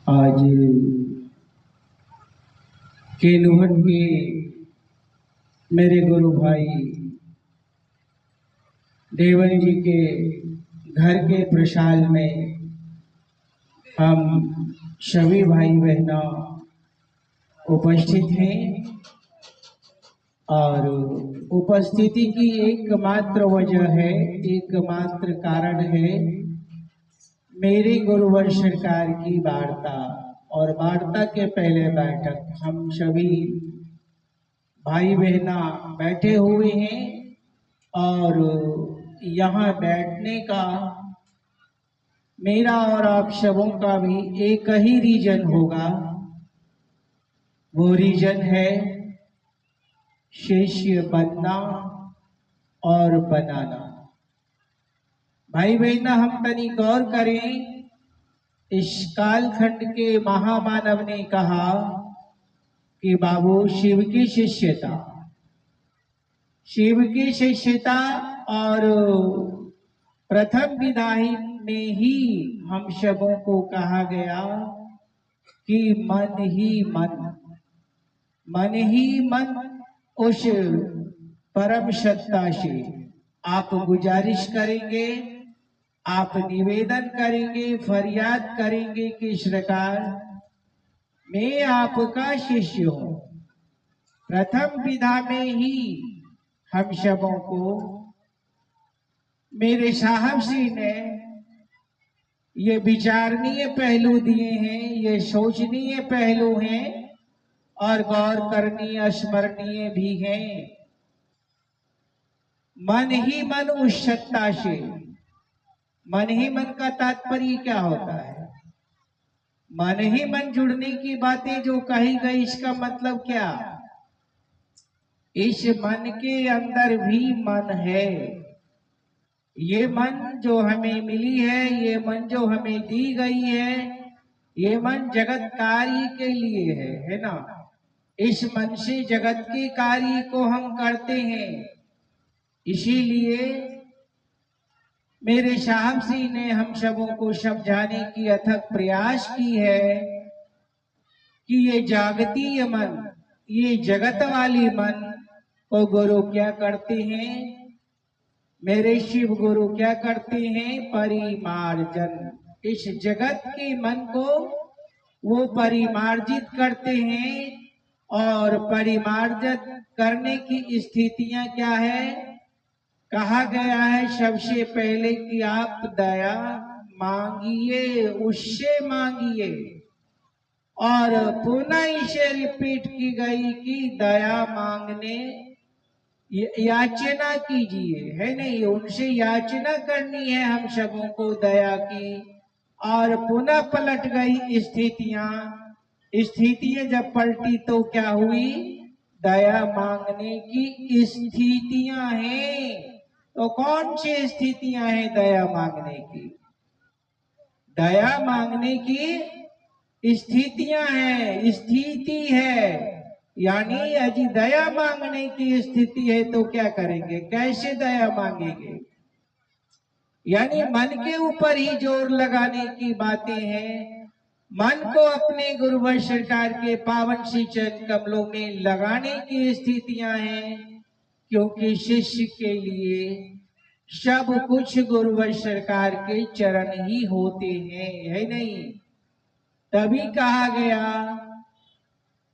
आज केलुहट के मेरे गुरु भाई देवन जी के घर के प्रसाद में हम सभी भाई बहना उपस्थित हैं और उपस्थिति की एकमात्र वजह है, एकमात्र कारण है मेरी गुरुवर सरकार की वार्ता। और वार्ता के पहले बैठक हम सभी भाई बहना बैठे हुए हैं और यहाँ बैठने का मेरा और आप सबों का भी एक ही रीजन होगा। वो रीजन है शिष्य बनना और बनाना। भाई बहना हम तनी गौर करें, इस कालखंड के महामानव ने कहा कि बाबू शिव की शिष्यता, शिव की शिष्यता और प्रथम विधाई में ही हम सबों को कहा गया कि मन ही मन, मन ही मन उस परम सत्ता से आप गुजारिश करेंगे, आप निवेदन करेंगे, फरियाद करेंगे कि सरकार मैं आपका शिष्य हूं। प्रथम विधा में ही हम सबों को मेरे साहब जी ने ये विचारणीय पहलू दिए हैं, ये सोचनीय पहलू हैं और गौर करनीय स्मरणीय भी हैं। मन ही मन उस सत्ता से, मन ही मन का तात्पर्य क्या होता है? मन ही मन जुड़ने की बातें जो कही गई, इसका मतलब क्या? इस मन के अंदर भी मन है। ये मन जो हमें मिली है, ये मन जो हमें दी गई है, ये मन जगत कार्य के लिए है ना? इस मन से जगत के कार्य को हम करते हैं। इसीलिए मेरे साहब जी ने हम सबों को समझाने की अथक प्रयास की है कि ये जागतीय मन, ये जगत वाली मन को गुरु क्या करते हैं? मेरे शिव गुरु क्या करते हैं? परिमार्जन। इस जगत के मन को वो परिमार्जित करते हैं और परिमार्जित करने की स्थितियां क्या है? कहा गया है सबसे पहले कि आप दया मांगिए, उससे मांगिए, और पुनः इसे रिपीट की गई कि दया मांगने याचना कीजिए, है नहीं? उनसे याचना करनी है हम सबों को दया की। और पुनः पलट गई स्थितियां, स्थितियां जब पलटी तो क्या हुई? दया मांगने की स्थितियां हैं। तो कौन सी स्थितियां हैं दया मांगने की? दया मांगने की स्थितियां हैं, स्थिति है, यानी यदि दया मांगने की स्थिति है तो क्या करेंगे? कैसे दया मांगेंगे? यानी मन के ऊपर ही जोर लगाने की बातें हैं। मन को अपने गुरुवर सरकार के पावन श्री चरण कमलों में लगाने की स्थितियां हैं, क्योंकि शिष्य के लिए सब कुछ गुरुवर सरकार के चरण ही होते हैं, है नहीं? तभी कहा गया,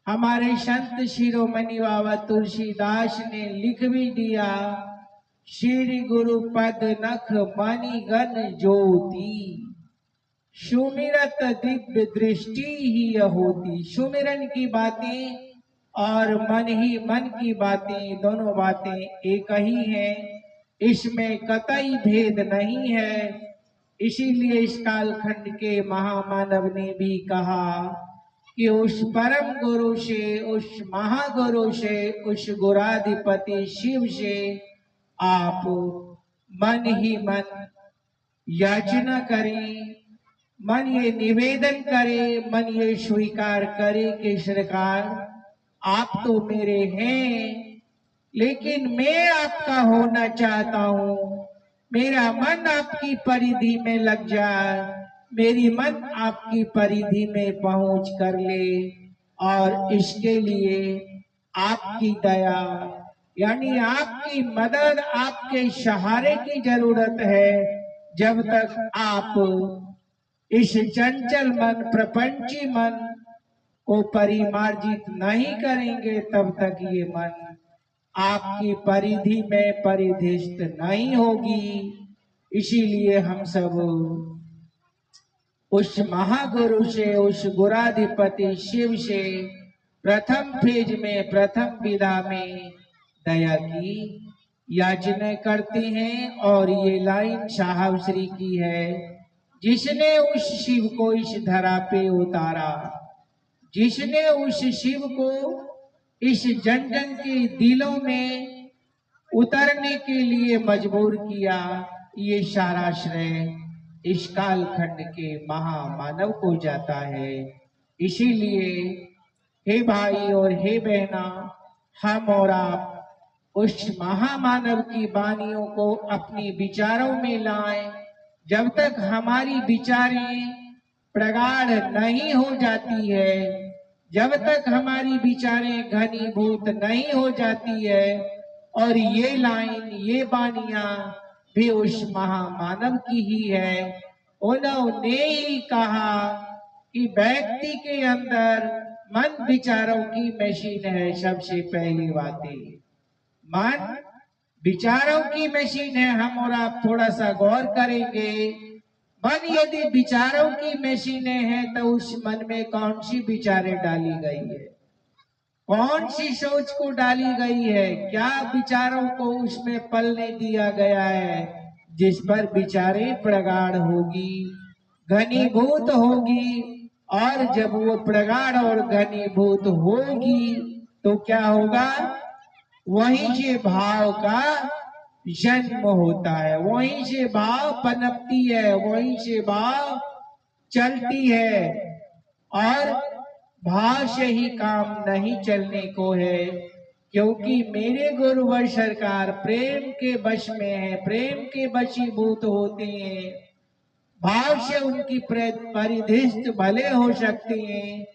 हमारे संत शिरोमणि बाबा तुलसीदास ने लिख भी दिया, श्री गुरु पद नख मणि गण ज्योति, सुमिरत दिव्य दृष्टि ही होती। सुमिरन की बातें और मन ही मन की बातें, दोनों बातें एक ही हैं, इसमें कतई भेद नहीं है। इसीलिए इस कालखंड के महामानव ने भी कहा कि उस परम गुरु से, उस महागुरु से, उस गुराधिपति शिव से आप मन ही मन याचना करें, मन ये निवेदन करे, मन ये स्वीकार करे कि सरकार आप तो मेरे हैं, लेकिन मैं आपका होना चाहता हूं। मेरा मन आपकी परिधि में लग जाए, मेरी मन आपकी परिधि में पहुंच कर ले, और इसके लिए आपकी दया यानी आपकी मदद, आपके सहारे की जरूरत है। जब तक आप इस चंचल मन, प्रपंची मन को परिमार्जित नहीं करेंगे, तब तक ये मन आपकी परिधि में परिधिष्ट नहीं होगी। इसीलिए हम सब उस महागुरु से, उस गुराधिपति शिव से प्रथम फेज में, प्रथम विधा में दया की याचना करते हैं। और ये लाइन साहब श्री की है, जिसने उस शिव को इस धरा पे उतारा, जिसने उस शिव को इस जन जन के दिलों में उतरने के लिए मजबूर किया, ये सारा श्रेय इस कालखंड के महामानव को जाता है। इसीलिए हे भाई और हे बहना, हम और आप उस महामानव की वाणियों को अपने विचारों में लाएं। जब तक हमारी विचारें प्रगाढ़ नहीं हो जाती है, जब तक हमारी विचारें घनीभूत नहीं हो जाती है, और ये लाइन, ये वाणियां भी उस महामानव की ही है। उन्होंने ही कहा कि व्यक्ति के अंदर मन विचारों की मशीन है। सबसे पहली बातें, मन विचारों की मशीन है। हम और आप थोड़ा सा गौर करेंगे, मन यदि विचारों की मशीनें हैं तो उस मन में कौन सी विचारें डाली गई है, कौन सी सोच को डाली गई है, क्या विचारों को उसमें पलने दिया गया है, जिस पर विचारें प्रगाढ़ होगी, घनीभूत होगी। और जब वो प्रगाढ़ और घनीभूत होगी तो क्या होगा, वहीं से भाव का जन्म होता है, वहीं से भाव पनपती है, वहीं से भाव चलती है। और भाव से ही काम नहीं चलने को है, क्योंकि मेरे गुरुवर सरकार प्रेम के वश में है, प्रेम के वशीभूत होते हैं। भाव से उनकी परिधिष्ट भले हो सकते हैं,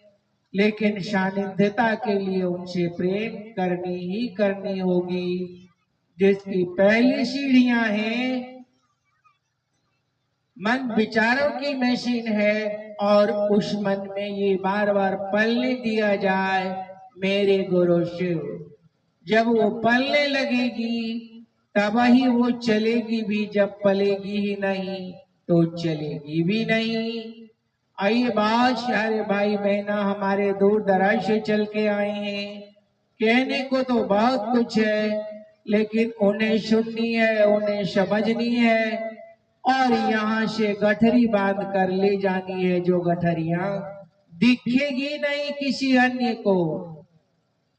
लेकिन सानिध्यता के लिए उनसे प्रेम करनी ही करनी होगी। जिसकी पहली सीढ़ियां हैं, मन विचारों की मशीन है, और उस मन में ये बार बार पलने दिया जाए, मेरे गुरु शिव। जब वो पलने लगेगी तब ही वो चलेगी भी, जब पलेगी ही नहीं तो चलेगी भी नहीं। आइए बात, सारे भाई बहना हमारे दूर दराज से चल के आए हैं, कहने को तो बहुत कुछ है, लेकिन उन्हें सुननी है, उन्हें समझनी है, और यहाँ से गठरी बांध कर ले जानी है, जो गठरियां दिखेगी नहीं किसी अन्य को,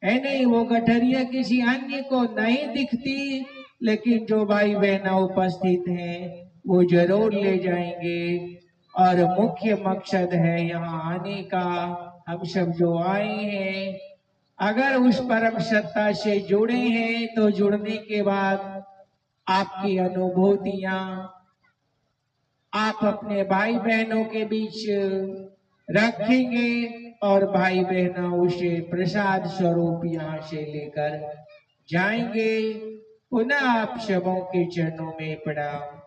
है नहीं, वो गठरिया किसी अन्य को नहीं दिखती, लेकिन जो भाई बहना उपस्थित हैं वो जरूर ले जाएंगे। और मुख्य मकसद है यहाँ आने का, हम सब जो आए हैं, अगर उस परम सत्ता से जुड़े हैं तो जुड़ने के बाद आपकी अनुभूतियां आप अपने भाई बहनों के बीच रखेंगे, और भाई बहना उसे प्रसाद स्वरूप यहाँ से लेकर जाएंगे। पुनः आप सबों के चरणों में प्रणाम।